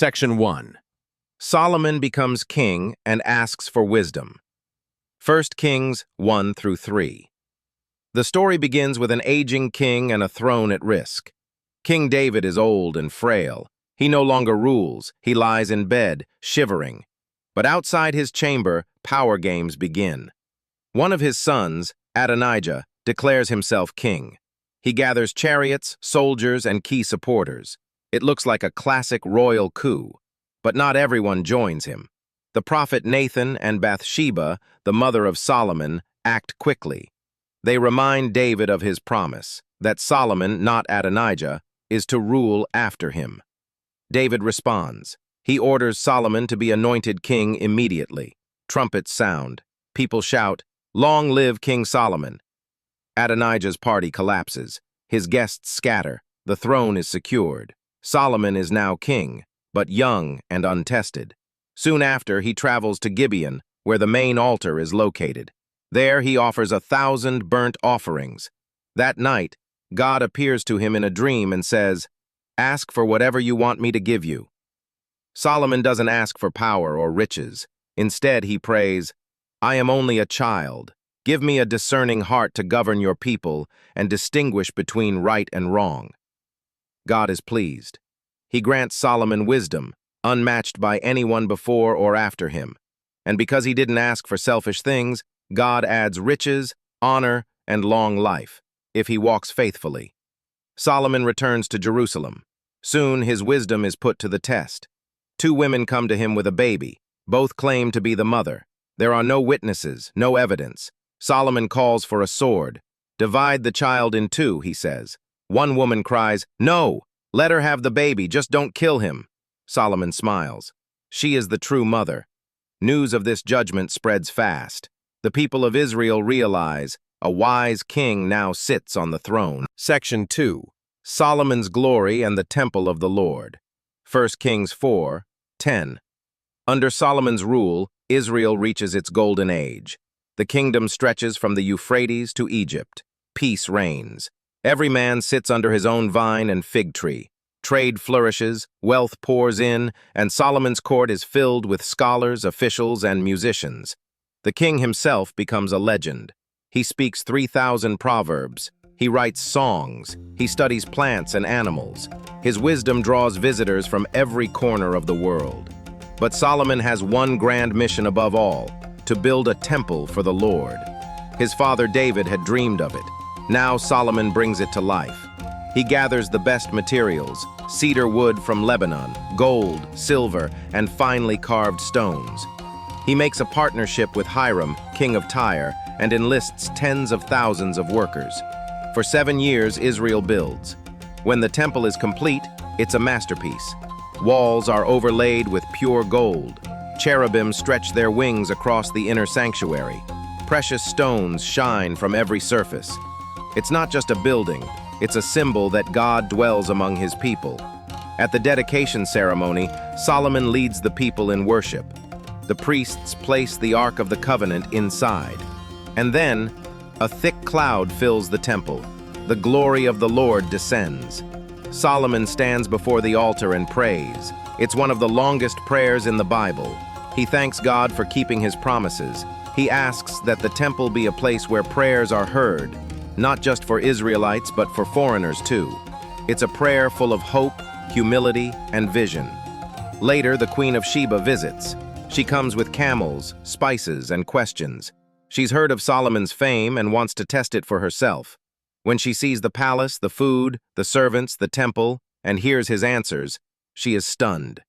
Section 1. Solomon becomes king and asks for wisdom. 1 Kings 1 through 3. The story begins with an aging king and a throne at risk. King David is old and frail. He no longer rules. He lies in bed, shivering. But outside his chamber, power games begin. One of his sons, Adonijah, declares himself king. He gathers chariots, soldiers, and key supporters. It looks like a classic royal coup, but not everyone joins him. The prophet Nathan and Bathsheba, the mother of Solomon, act quickly. They remind David of his promise, that Solomon, not Adonijah, is to rule after him. David responds. He orders Solomon to be anointed king immediately. Trumpets sound. People shout, "Long live King Solomon!" Adonijah's party collapses. His guests scatter. The throne is secured. Solomon is now king, but young and untested. Soon after, he travels to Gibeon, where the main altar is located. There he offers 1,000 burnt offerings. That night, God appears to him in a dream and says, "Ask for whatever you want me to give you." Solomon doesn't ask for power or riches. Instead, he prays, "I am only a child. Give me a discerning heart to govern your people and distinguish between right and wrong." God is pleased. He grants Solomon wisdom, unmatched by anyone before or after him. And because he didn't ask for selfish things, God adds riches, honor, and long life, if he walks faithfully. Solomon returns to Jerusalem. Soon his wisdom is put to the test. 2 women come to him with a baby. Both claim to be the mother. There are no witnesses, no evidence. Solomon calls for a sword. "Divide the child in 2, he says. One woman cries, "No, let her have the baby, just don't kill him." Solomon smiles. She is the true mother. News of this judgment spreads fast. The people of Israel realize a wise king now sits on the throne. Section 2. Solomon's glory and the temple of the Lord. 1 Kings 4:10. Under Solomon's rule, Israel reaches its golden age. The kingdom stretches from the Euphrates to Egypt. Peace reigns. Every man sits under his own vine and fig tree. Trade flourishes, wealth pours in, and Solomon's court is filled with scholars, officials, and musicians. The king himself becomes a legend. He speaks 3,000 proverbs. He writes songs. He studies plants and animals. His wisdom draws visitors from every corner of the world. But Solomon has one grand mission above all, to build a temple for the Lord. His father David had dreamed of it. Now Solomon brings it to life. He gathers the best materials, cedar wood from Lebanon, gold, silver, and finely carved stones. He makes a partnership with Hiram, king of Tyre, and enlists tens of thousands of workers. For 7 years, Israel builds. When the temple is complete, it's a masterpiece. Walls are overlaid with pure gold. Cherubim stretch their wings across the inner sanctuary. Precious stones shine from every surface. It's not just a building, it's a symbol that God dwells among his people. At the dedication ceremony, Solomon leads the people in worship. The priests place the Ark of the Covenant inside. And then, a thick cloud fills the temple. The glory of the Lord descends. Solomon stands before the altar and prays. It's one of the longest prayers in the Bible. He thanks God for keeping his promises. He asks that the temple be a place where prayers are heard, not just for Israelites, but for foreigners too. It's a prayer full of hope, humility, and vision. Later, the Queen of Sheba visits. She comes with camels, spices, and questions. She's heard of Solomon's fame and wants to test it for herself. When she sees the palace, the food, the servants, the temple, and hears his answers, she is stunned.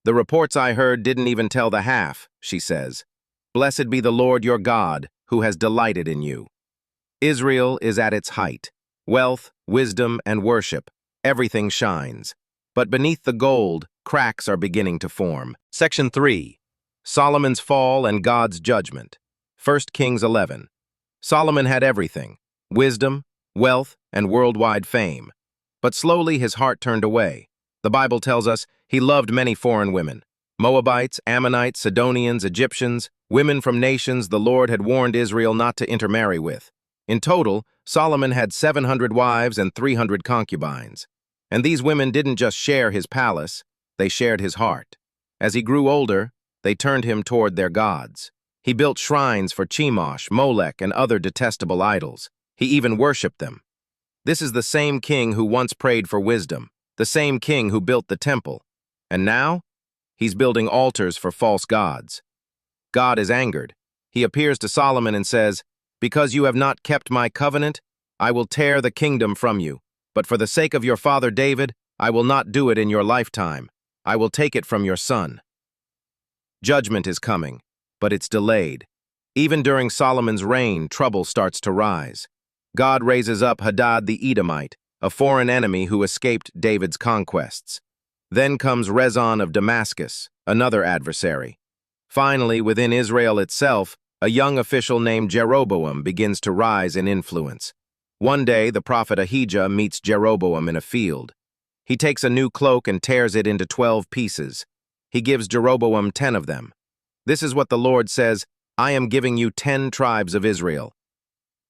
"The reports I heard didn't even tell the half," she says. "Blessed be the Lord your God, who has delighted in you." Israel is at its height. Wealth, wisdom, and worship, everything shines. But beneath the gold, cracks are beginning to form. Section 3. Solomon's fall and God's judgment. 1 Kings 11. Solomon had everything: wisdom, wealth, and worldwide fame. But slowly his heart turned away. The Bible tells us he loved many foreign women. Moabites, Ammonites, Sidonians, Egyptians, women from nations the Lord had warned Israel not to intermarry with. In total, Solomon had 700 wives and 300 concubines. And these women didn't just share his palace, They shared his heart. As he grew older, they turned him toward their gods. He built shrines for Chemosh, Molech, and other detestable idols. He even worshipped them. This is the same king who once prayed for wisdom, the same king who built the temple. And now, he's building altars for false gods. God is angered. He appears to Solomon and says, "Because you have not kept my covenant, I will tear the kingdom from you. But for the sake of your father David, I will not do it in your lifetime. I will take it from your son." Judgment is coming, but it's delayed. Even during Solomon's reign, trouble starts to rise. God raises up Hadad the Edomite, a foreign enemy who escaped David's conquests. Then comes Rezon of Damascus, another adversary. Finally, within Israel itself, a young official named Jeroboam begins to rise in influence. One day, the prophet Ahijah meets Jeroboam in a field. He takes a new cloak and tears it into 12 pieces. He gives Jeroboam 10 of them. This is what the Lord says, "I am giving you 10 tribes of Israel."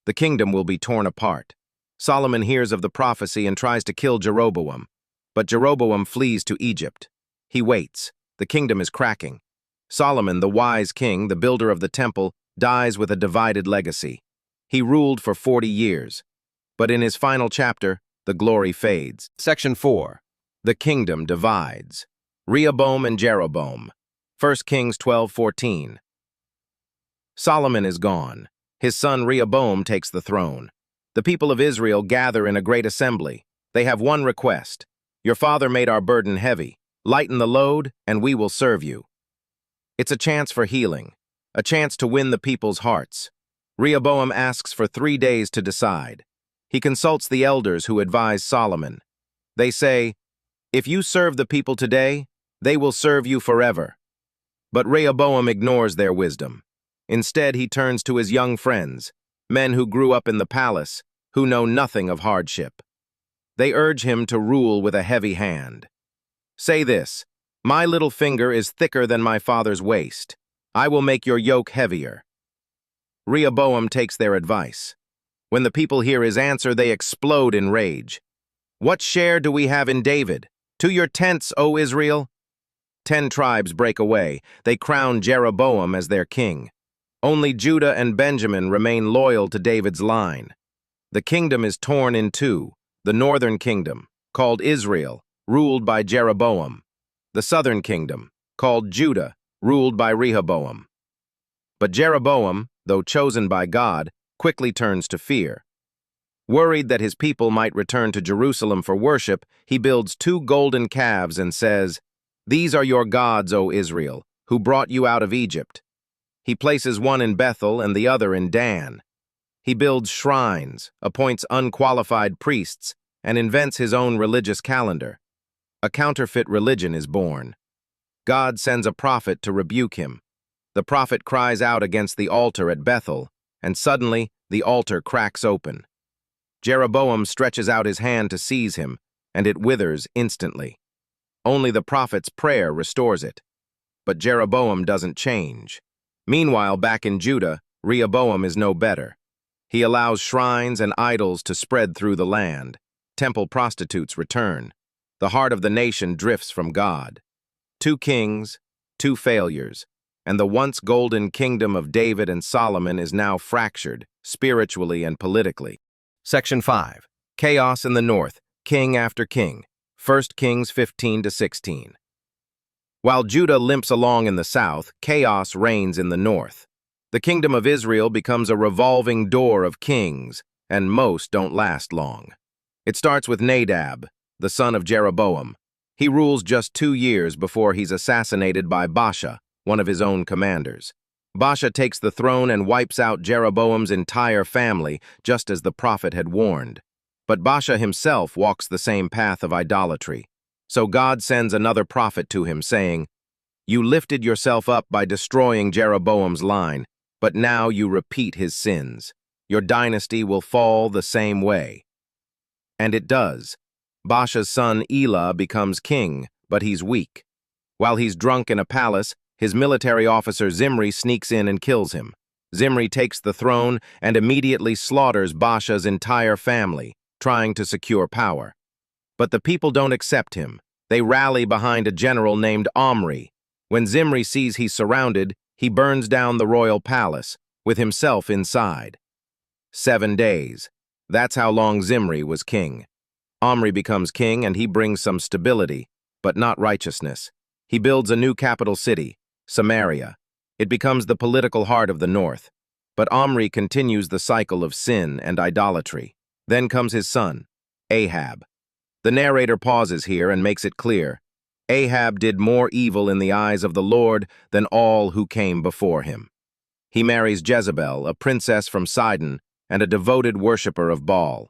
The kingdom will be torn apart. Solomon hears of the prophecy and tries to kill Jeroboam, but Jeroboam flees to Egypt. He waits. The kingdom is cracking. Solomon, the wise king, the builder of the temple, dies with a divided legacy. He ruled for 40 years. But in his final chapter, the glory fades. Section 4. The kingdom divides. Rehoboam and Jeroboam. 1 Kings 12:14. Solomon is gone. His son Rehoboam takes the throne. The people of Israel gather in a great assembly. They have one request. "Your father made our burden heavy. Lighten the load, and we will serve you." It's a chance for healing, a chance to win the people's hearts. Rehoboam asks for 3 days to decide. He consults the elders who advise Solomon. They say, "If you serve the people today, they will serve you forever." But Rehoboam ignores their wisdom. Instead, he turns to his young friends, men who grew up in the palace, who know nothing of hardship. They urge him to rule with a heavy hand. "Say this, 'My little finger is thicker than my father's waist. I will make your yoke heavier.'" Rehoboam takes their advice. When the people hear his answer, they explode in rage. "What share do we have in David? To your tents, O Israel!" 10 tribes break away. They crown Jeroboam as their king. Only Judah and Benjamin remain loyal to David's line. The kingdom is torn in two: the northern kingdom, called Israel, ruled by Jeroboam; the southern kingdom, called Judah, ruled by Rehoboam. But Jeroboam, though chosen by God, quickly turns to fear. Worried that his people might return to Jerusalem for worship, he builds 2 golden calves and says, "These are your gods, O Israel, who brought you out of Egypt." He places one in Bethel and the other in Dan. He builds shrines, appoints unqualified priests, and invents his own religious calendar. A counterfeit religion is born. God sends a prophet to rebuke him. The prophet cries out against the altar at Bethel, and suddenly the altar cracks open. Jeroboam stretches out his hand to seize him, and it withers instantly. Only the prophet's prayer restores it. But Jeroboam doesn't change. Meanwhile, back in Judah, Rehoboam is no better. He allows shrines and idols to spread through the land. Temple prostitutes return. The heart of the nation drifts from God. 2 kings, 2 failures, and the once golden kingdom of David and Solomon is now fractured, spiritually and politically. Section 5. Chaos in the north, king after king. 1 Kings 15-16. While Judah limps along in the south, chaos reigns in the north. The kingdom of Israel becomes a revolving door of kings, and most don't last long. It starts with Nadab, the son of Jeroboam. He rules just 2 years before he's assassinated by Baasha, one of his own commanders. Baasha takes the throne and wipes out Jeroboam's entire family, just as the prophet had warned. But Baasha himself walks the same path of idolatry. So God sends another prophet to him, saying, "You lifted yourself up by destroying Jeroboam's line, but now you repeat his sins. Your dynasty will fall the same way." And it does. Baasha's son Elah becomes king, but he's weak. While he's drunk in a palace, his military officer Zimri sneaks in and kills him. Zimri takes the throne and immediately slaughters Baasha's entire family, trying to secure power. But the people don't accept him. They rally behind a general named Omri. When Zimri sees he's surrounded, he burns down the royal palace, with himself inside. 7 days. That's how long Zimri was king. Omri becomes king and he brings some stability, but not righteousness. He builds a new capital city, Samaria. It becomes the political heart of the north. But Omri continues the cycle of sin and idolatry. Then comes his son, Ahab. The narrator pauses here and makes it clear. Ahab did more evil in the eyes of the Lord than all who came before him. He marries Jezebel, a princess from Sidon, and a devoted worshiper of Baal.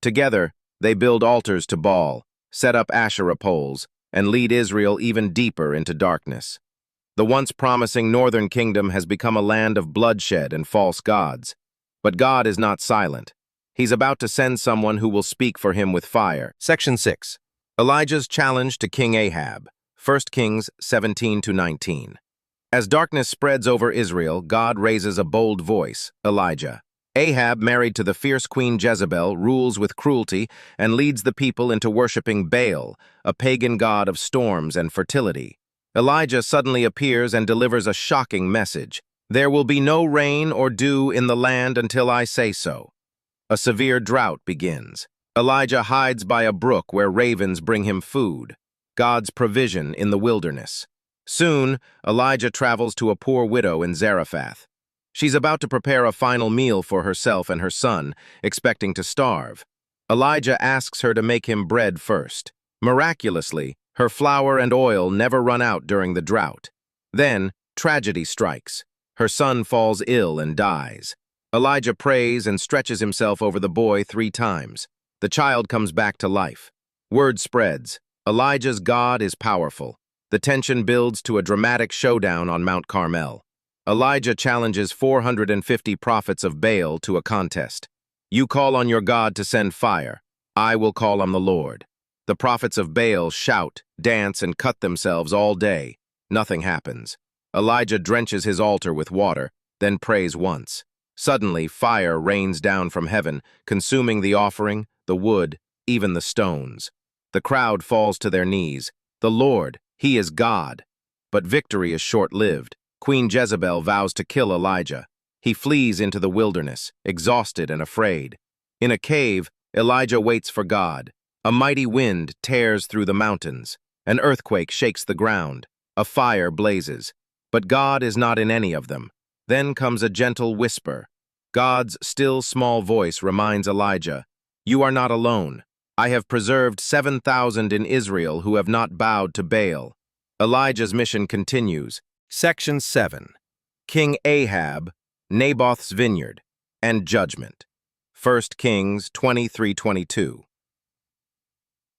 Together, they build altars to Baal, set up Asherah poles, and lead Israel even deeper into darkness. The once promising northern kingdom has become a land of bloodshed and false gods. But God is not silent. He's about to send someone who will speak for him with fire. Section 6. Elijah's challenge to King Ahab. 1 Kings 17-19. As darkness spreads over Israel, God raises a bold voice, Elijah. Ahab, married to the fierce queen Jezebel, rules with cruelty and leads the people into worshipping Baal, a pagan god of storms and fertility. Elijah suddenly appears and delivers a shocking message. There will be no rain or dew in the land until I say so. A severe drought begins. Elijah hides by a brook where ravens bring him food. God's provision in the wilderness. Soon, Elijah travels to a poor widow in Zarephath. She's about to prepare a final meal for herself and her son, expecting to starve. Elijah asks her to make him bread first. Miraculously, her flour and oil never run out during the drought. Then, tragedy strikes. Her son falls ill and dies. Elijah prays and stretches himself over the boy 3 times. The child comes back to life. Word spreads. Elijah's God is powerful. The tension builds to a dramatic showdown on Mount Carmel. Elijah challenges 450 prophets of Baal to a contest. You call on your God to send fire. I will call on the Lord. The prophets of Baal shout, dance, and cut themselves all day. Nothing happens. Elijah drenches his altar with water, then prays once. Suddenly, fire rains down from heaven, consuming the offering, the wood, even the stones. The crowd falls to their knees. The Lord, He is God. But victory is short-lived. Queen Jezebel vows to kill Elijah. He flees into the wilderness, exhausted and afraid. In a cave, Elijah waits for God. A mighty wind tears through the mountains. An earthquake shakes the ground. A fire blazes. But God is not in any of them. Then comes a gentle whisper. God's still small voice reminds Elijah, "You are not alone. I have preserved 7,000 in Israel who have not bowed to Baal." Elijah's mission continues. Section 7. King Ahab, Naboth's vineyard, and judgment. 1 Kings 23-22.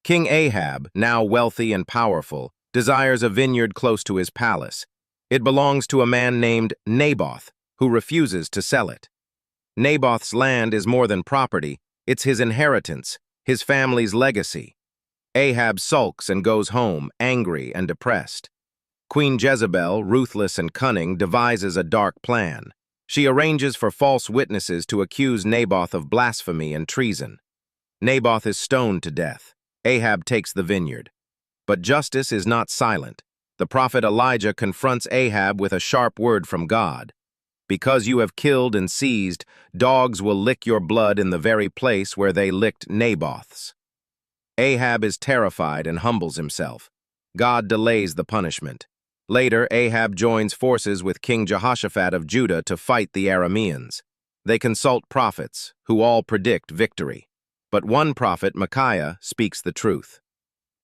King Ahab, now wealthy and powerful, desires a vineyard close to his palace. It belongs to a man named Naboth, who refuses to sell it. Naboth's land is more than property, it's his inheritance, his family's legacy. Ahab sulks and goes home, angry and depressed. Queen Jezebel, ruthless and cunning, devises a dark plan. She arranges for false witnesses to accuse Naboth of blasphemy and treason. Naboth is stoned to death. Ahab takes the vineyard. But justice is not silent. The prophet Elijah confronts Ahab with a sharp word from God. Because you have killed and seized, dogs will lick your blood in the very place where they licked Naboth's. Ahab is terrified and humbles himself. God delays the punishment. Later, Ahab joins forces with King Jehoshaphat of Judah to fight the Arameans. They consult prophets, who all predict victory. But one prophet, Micaiah, speaks the truth.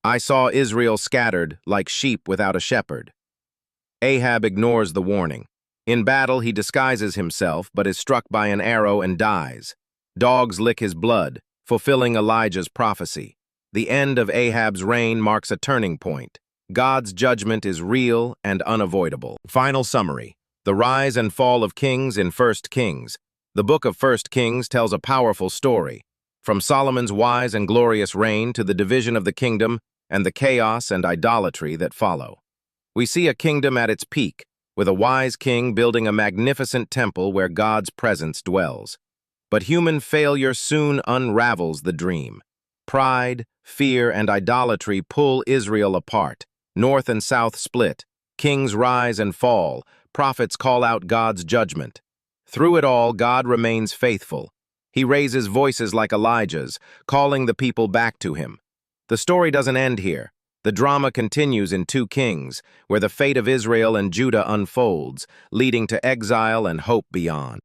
I saw Israel scattered like sheep without a shepherd. Ahab ignores the warning. In battle, he disguises himself, but is struck by an arrow and dies. Dogs lick his blood, fulfilling Elijah's prophecy. The end of Ahab's reign marks a turning point. God's judgment is real and unavoidable. Final summary. The rise and fall of kings in 1 Kings. The book of 1 Kings tells a powerful story. From Solomon's wise and glorious reign to the division of the kingdom and the chaos and idolatry that follow. We see a kingdom at its peak, with a wise king building a magnificent temple where God's presence dwells. But human failure soon unravels the dream. Pride, fear, and idolatry pull Israel apart. North and south split. Kings rise and fall. Prophets call out God's judgment. Through it all, God remains faithful. He raises voices like Elijah's, calling the people back to him. The story doesn't end here. The drama continues in 2 Kings, where the fate of Israel and Judah unfolds, leading to exile and hope beyond.